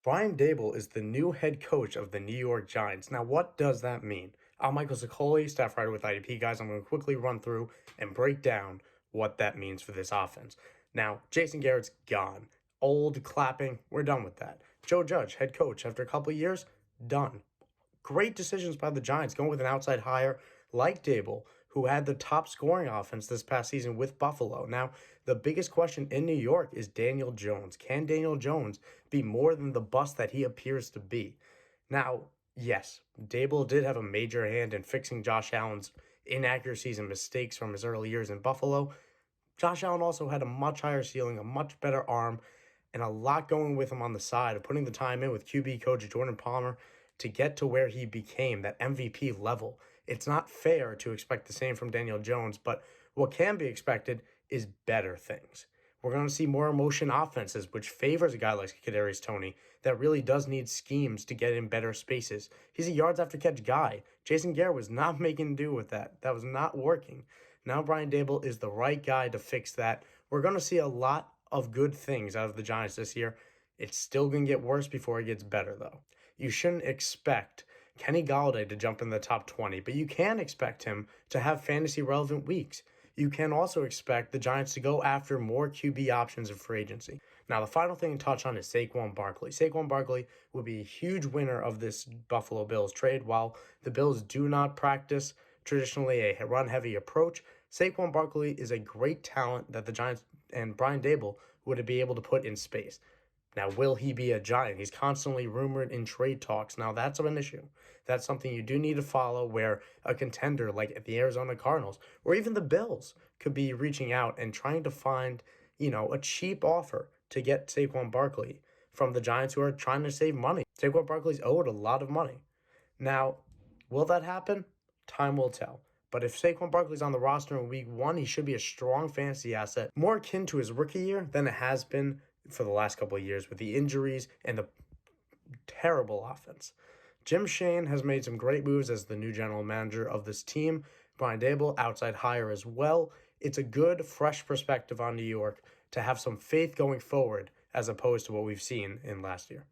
Brian Daboll is the new head coach of the New York Giants. Now, what does that mean? I'm Michael Sicoli, staff writer with IDP Guys. I'm going to quickly run through and break down what that means for this offense. Now, Jason Garrett's gone. Old clapping, we're done with that. Joe Judge, head coach, after a couple of years, done. Great decisions by the Giants going with an outside hire like Daboll, who had the top scoring offense this past season with Buffalo. Now, the biggest question in New York is Daniel Jones. Can Daniel Jones be more than the bust that he appears to be? Now, yes, Daboll did have a major hand in fixing Josh Allen's inaccuracies and mistakes from his early years in Buffalo. Josh Allen also had a much higher ceiling, a much better arm, and a lot going with him on the side of putting the time in with QB coach Jordan Palmer to get to where he became, that MVP level. It's not fair to expect the same from Daniel Jones, but what can be expected is better things. We're going to see more emotion offenses, which favors a guy like Kadarius Toney that really does need schemes to get in better spaces. He's a yards after catch guy. Jason Garrett was not making do with that. That was not working. Now Brian Daboll is the right guy to fix that. We're going to see a lot of good things out of the Giants this year. It's still going to get worse before it gets better, though. You shouldn't expect Kenny Golladay to jump in the top 20, but you can expect him to have fantasy relevant weeks. You can also expect the Giants to go after more QB options in free agency. Now, the final thing to touch on is Saquon Barkley. Saquon Barkley will be a huge winner of this Buffalo Bills trade. While the Bills do not practice traditionally a run-heavy approach, Saquon Barkley is a great talent that the Giants and Brian Daboll would be able to put in space. Now, will he be a Giant? He's constantly rumored in trade talks. Now, that's an issue. That's something you do need to follow, where a contender like the Arizona Cardinals or even the Bills could be reaching out and trying to find, a cheap offer to get Saquon Barkley from the Giants, who are trying to save money. Saquon Barkley's owed a lot of money. Now, will that happen? Time will tell. But if Saquon Barkley's on the roster in week 1, he should be a strong fantasy asset, more akin to his rookie year than it has been for the last couple of years with the injuries and the terrible offense. Jim Shane has made some great moves as the new general manager of this team. Brian Daboll, outside hire as well. It's a good, fresh perspective on New York to have some faith going forward as opposed to what we've seen in last year.